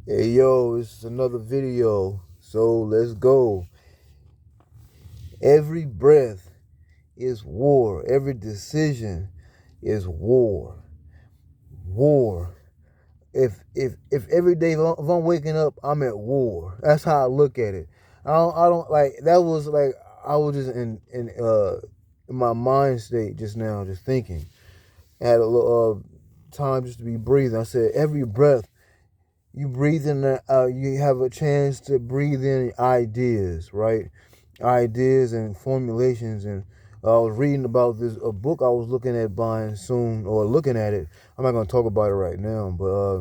Hey yo, this is another video, so let's go. Every breath is war. Every decision is war. War. If every day if I'm waking up, I'm at war. That's how I look at it. I don't like that was like I was just in my mind state just now, just thinking. I had a little time just to be breathing. I said every breath you breathe in, you have a chance to breathe in ideas, right? Ideas and formulations. And I was reading about this a book I was looking at buying soon, or looking at it. I'm not gonna talk about it right now, but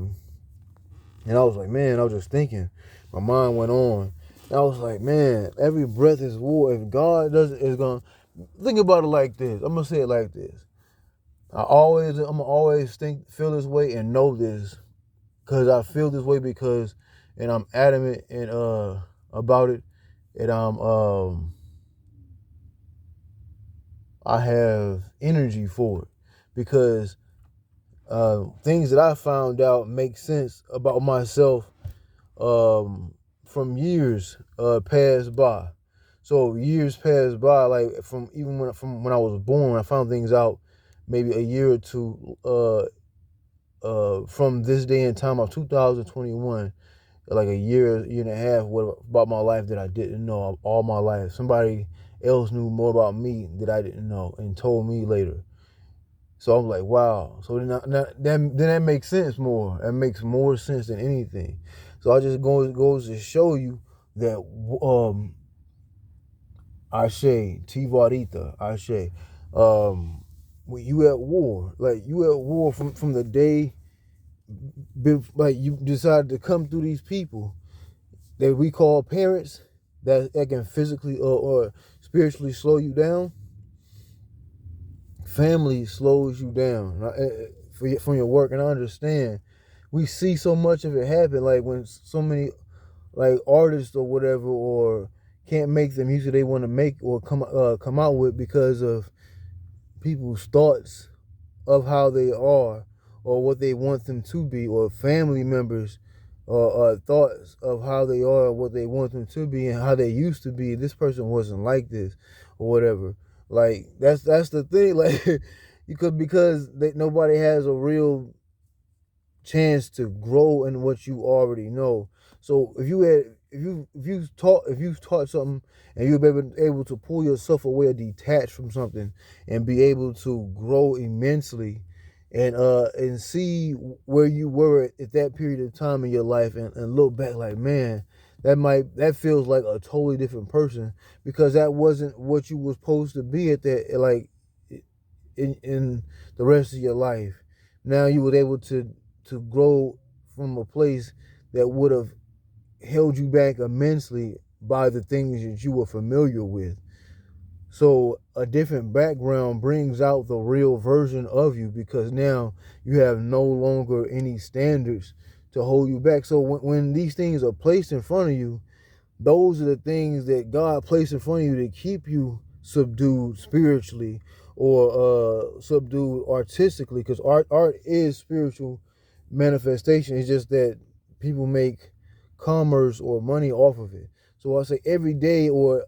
and I was like, man, I was just thinking. My mind went on. And I was like, man, every breath is war. If God doesn't is gonna think about it like this. I'm gonna say it like this. I'm gonna always feel this way and know this. Cause I feel this way and I'm adamant and about it, and I have energy for it, because things that I found out make sense about myself from years passed by. So years passed by, like from when I was born, I found things out maybe a year or two from this day and time of 2021, like a year and a half about my life that I didn't know all my life. Somebody else knew more about me that I didn't know and told me later. So I'm like, wow. So then that makes sense more. That makes more sense than anything. So I just goes to show you that Ashe, Tvarita, Ashe, when you at war, like you at war from the day, like you decide to come through these people that we call parents, that can physically or spiritually slow you down. Family slows you down from your work, and I understand. We see so much of it happen, like when so many like artists or whatever, or can't make the music they want to make or come out with because of people's thoughts of how they are or what they want them to be, or family members thoughts of how they are, what they want them to be, and how they used to be. This person wasn't like this, or whatever. Like that's the thing. Like because nobody has a real chance to grow in what you already know. So if you've taught something, and you've been able to pull yourself away or detach from something and be able to grow immensely, and see where you were at that period of time in your life, and look back like, man, that feels like a totally different person, because that wasn't what you were supposed to be at that, like in the rest of your life. Now you were able to grow from a place that would have held you back immensely by the things that you were familiar with. So a different background brings out the real version of you, because now you have no longer any standards to hold you back. So when these things are placed in front of you, those are the things that God placed in front of you to keep you subdued spiritually, or subdued artistically, because art is spiritual manifestation. It's just that people make commerce or money off of it. So I say every day, or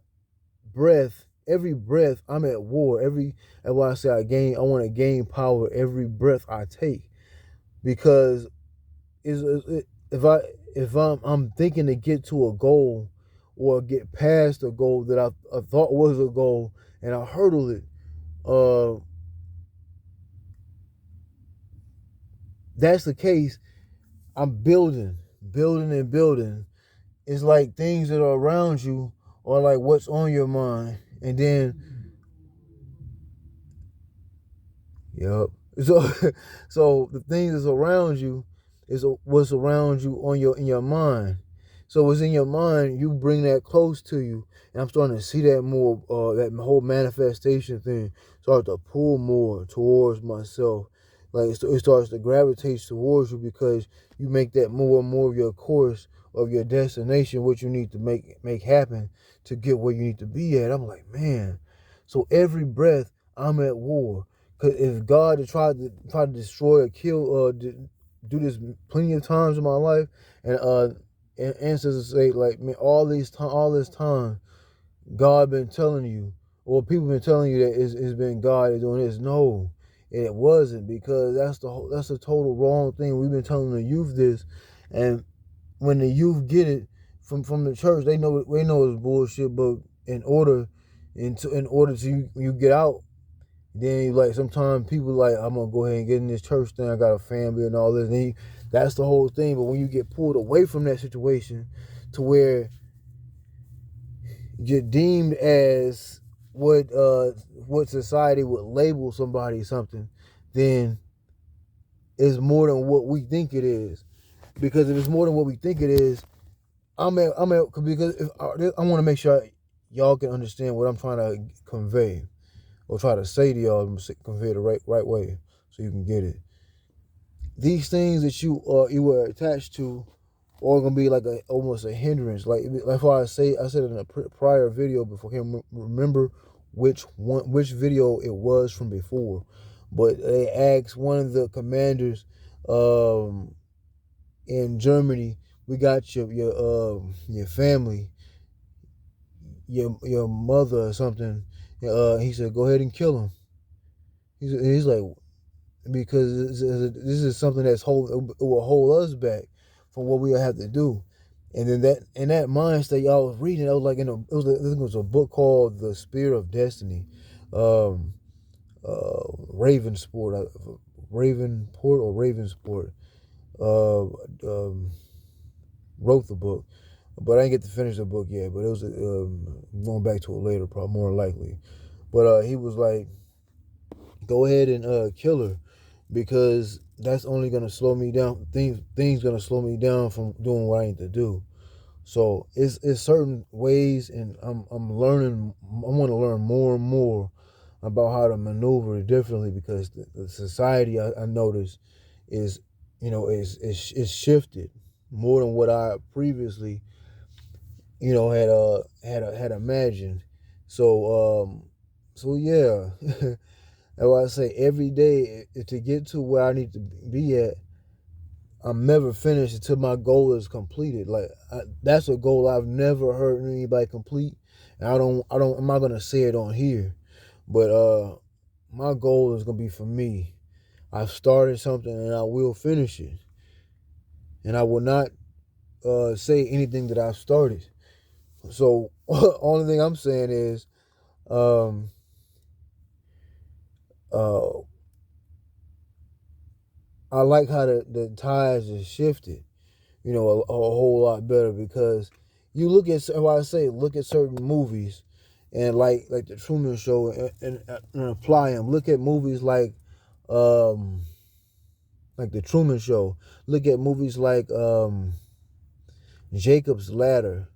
every breath I'm at war. That's why I say I want to gain power every breath I take, because if I'm thinking to get to a goal, or get past a goal that I thought was a goal, and I hurdle it, that's the case. I'm building and building. It's like things that are around you, or like what's on your mind, and then, yep. So so the things that's around you is what's around you in your mind. So what's in your mind, you bring that close to you, and I'm starting to see that more. That whole manifestation thing start to pull more towards myself. Like it starts to gravitate towards you, because you make that more and more of your course, of your destination, what you need to make happen to get where you need to be at. I'm like, man. So every breath I'm at war. Because if God had tried to destroy or kill, do this plenty of times in my life, and ancestors say like, man, all this time, God been telling you, or people been telling you that it's been God is doing this. No, it wasn't, because that's a total wrong thing. We've been telling the youth this, and when the youth get it from the church, they know it's bullshit. But in order to you get out, then like sometimes people like, I'm gonna go ahead and get in this church thing. I got a family and all this. And that's the whole thing. But when you get pulled away from that situation, to where you're deemed as what society would label somebody something, then it's more than what we think it is. Because if it's more than what we think it is, because I want to make sure y'all can understand what I'm trying to convey, or try to say to y'all, convey the right way, so you can get it. These things that you were attached to are gonna be like almost a hindrance. Like that's why I said in a prior video before, I can't remember which video it was from before, but they asked one of the commanders in Germany, we got your family, your mother or something. He said, go ahead and kill him. He's like, because this is something it will hold us back from what we have to do. And then that mind state y'all was reading, I was like, I think it was a book called The Spirit of Destiny. Ravensport wrote the book, but I didn't get to finish the book yet. But it was going back to it later, probably more likely. But he was like, go ahead and kill her, because that's only gonna slow me down. Things gonna slow me down from doing what I need to do. So it's certain ways, and I'm learning. I want to learn more and more about how to maneuver differently, because the society I noticed is shifted more than what I previously had imagined. So yeah. That's why I say every day, to get to where I need to be at, I'm never finished until my goal is completed. Like that's a goal I've never heard anybody complete, and I'm not gonna say it on here, but my goal is gonna be for me. I've started something and I will finish it, and I will not say anything that I've started. So only thing I'm saying is, I like how the tides have shifted, a whole lot better, because you look at certain movies, and like the Truman Show, and apply them. Look at movies like the Truman Show. Look at movies like Jacob's Ladder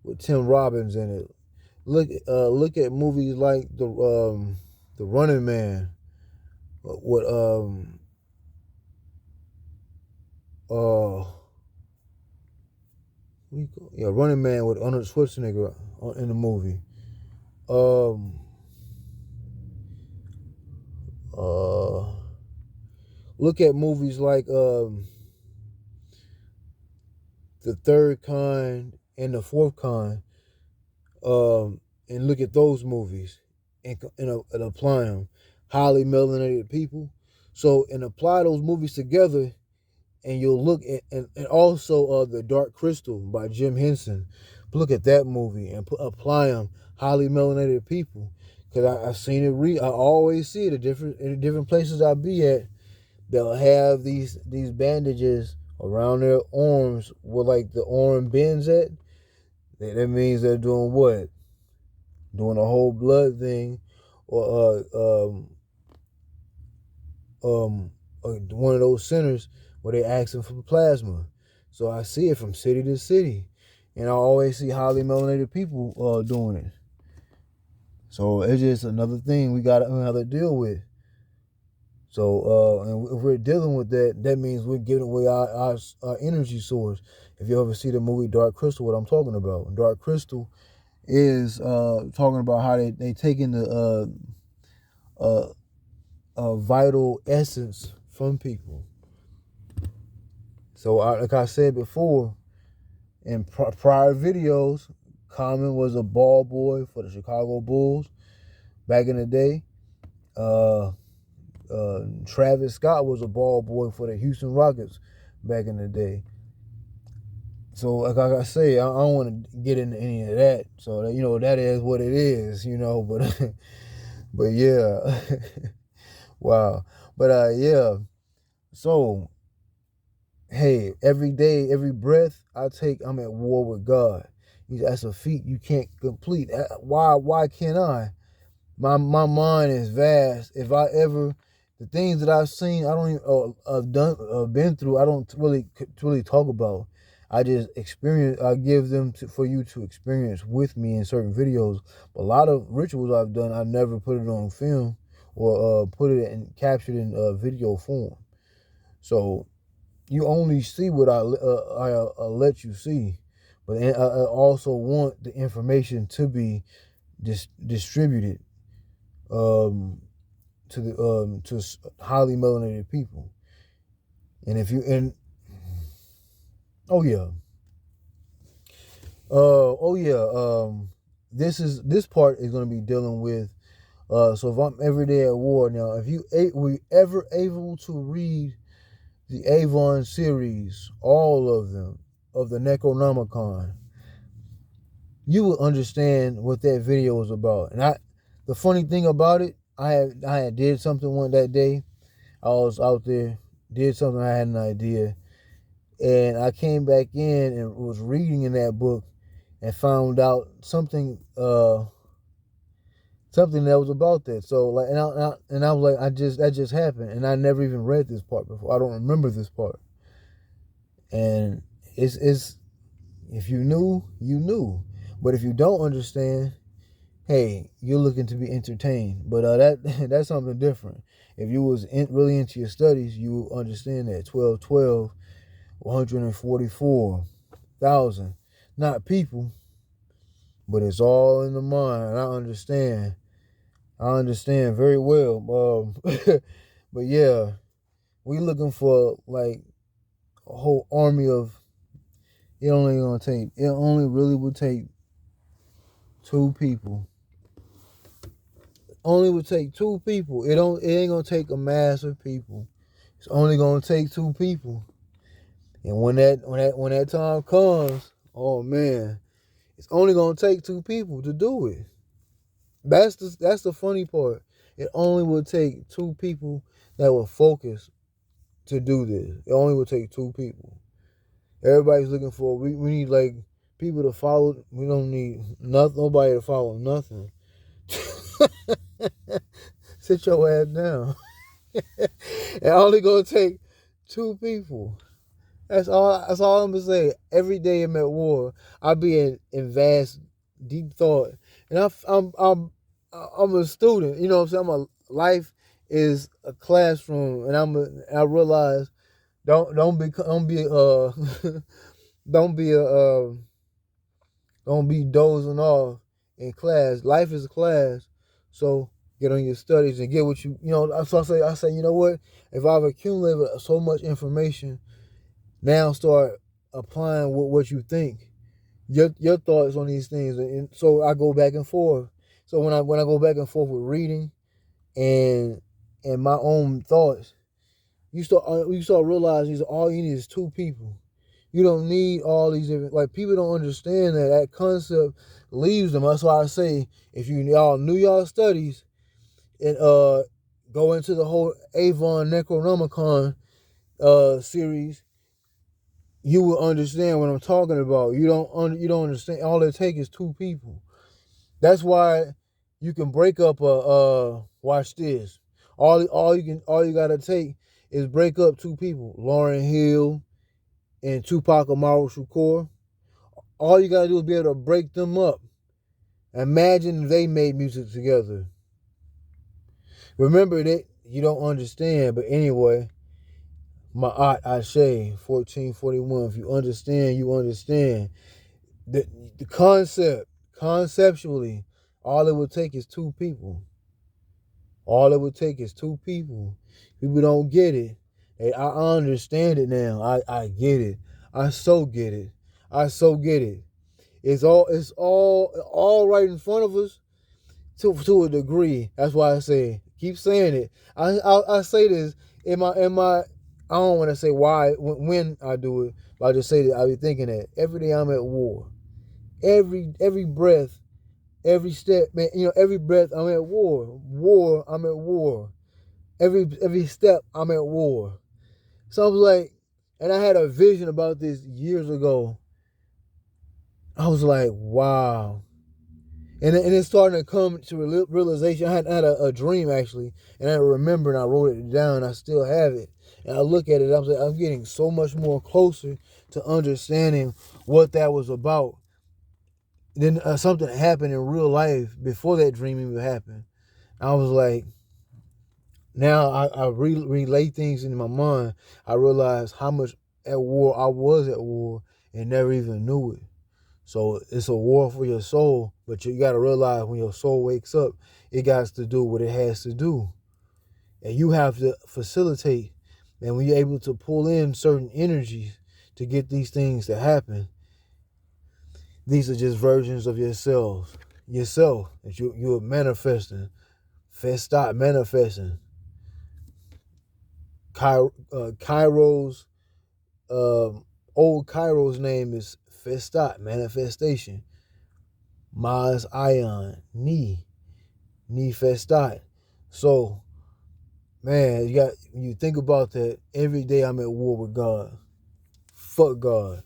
with Tim Robbins in it. Look at movies like the Running Man with Running Man with Arnold Schwarzenegger in the movie. Look at movies like The Third Kind and The Fourth Kind, and look at those movies and apply them. Highly Melanated People. So, and apply those movies together, and you'll look at, and also The Dark Crystal by Jim Henson. Look at that movie and apply them. Highly Melanated People, because I've seen it. I always see it in different places I be at. They'll have these bandages around their arms with like the arm bends at. That means they're doing what? Doing a whole blood thing, or one of those centers where they asking for plasma. So I see it from city to city, and I always see highly melanated people doing it. So it's just another thing we got to deal with. So and if we're dealing with that, that means we're giving away our energy source. If you ever see the movie Dark Crystal, what I'm talking about, Dark Crystal is talking about how they taking the vital essence from people. So like I said before, in prior videos, Common was a ball boy for the Chicago Bulls back in the day. Travis Scott was a ball boy for the Houston Rockets back in the day. So like I say, I don't want to get into any of that. So that, that is what it is, but but yeah. Wow. But yeah. So hey, every day, every breath I take, I'm at war with God. That's a feat you can't complete. Why can't I? My mind is vast. If I ever, the things that I've seen, I don't even been through, I don't really talk about. I just experience. I give them for you to experience with me in certain videos. But a lot of rituals I've done, I never put it on film or put it and captured in video form. So you only see what I let you see, but I also want the information to be distributed to highly melanated people. And if you oh yeah, this part is going to be dealing with. So if I'm every day at war now, if you were ever able to read the AVON series, all of them, of the Necronomicon, you will understand what that video was about. And the funny thing about it, I had did something that day. I was out there, did something, I had an idea, and I came back in and was reading in that book and found out something something that was about that. So like, and I was like, that just happened, and I never even read this part before. I don't remember this part. And it's if you knew, you knew. But if you don't understand, hey, you're looking to be entertained. But that's something different. If you was really into your studies, you would understand that 1212, 144,000, not people, but it's all in the mind. I understand very well. But yeah, we looking for like a whole army of. It only really would take 2 people. Only would take 2 people. It ain't gonna take a mass of people. It's only gonna take 2 people. And when that time comes, oh man, it's only gonna take 2 people to do it. That's the funny part. It only would take 2 people that were focused to do this. It only would take 2 people. Everybody's looking for. We need like people to follow. We don't need nobody to follow nothing. Sit your ass down. It only gonna take 2 people. That's all I'm gonna say. Every day I'm at war, I be in vast, deep thought, and I'm a student. You know what I'm saying? Life is a classroom, and I realize don't be don't be dozing off in class. Life is a class, so get on your studies and get what you know. So I say, you know what? If I've accumulated so much information, now start applying what you think, your thoughts on these things, and so I go back and forth. So when I go back and forth with reading and my own thoughts, you start realizing all you need is 2 people. You don't need all these different, like, people don't understand that concept leaves them. That's why I say, if you all knew y'all studies and go into the whole AVON NECRONOMICON series, you will understand what I'm talking about. You don't understand. All it takes is 2 people. That's why you can break up watch this. All you gotta take is break up 2 people, Lauryn Hill and Tupac Shakur. All you gotta do is be able to break them up. Imagine if they made music together. Remember that you don't understand, but anyway, my aunt Ashe, 1441. If you understand, you understand. The conceptually, all it would take is 2 people. All it would take is 2 people. People don't get it. Hey, I understand it now. I get it. I so get it. I so get it. It's all right in front of us to a degree. That's why I say keep saying it. I say this in my I don't want to say why when I do it, but I just say that I be thinking that every day I'm at war. Every breath, every step, man. Every breath I'm at war. War, I'm at war. Every step I'm at war. So I was like, and I had a vision about this years ago. I was like, wow. And it's starting to come to realization. I had a dream actually, and I remember and I wrote it down. I still have it, and I look at it. I was like, I'm getting so much more closer to understanding what that was about. Then something happened in real life before that dream even happened. I was like, now I relay things in my mind. I realized how much at war I was at war and never even knew it. So it's a war for your soul, but you got to realize when your soul wakes up, it got to do what it has to do. And you have to facilitate. And when you're able to pull in certain energies to get these things to happen, these are just versions of yourself that you're manifesting. Stop manifesting. Cairo's old Cairo's name is Festat, manifestation. Maz Ion, Ni Festat. So, man, you think about that. Every day I'm at war with God. Fuck God.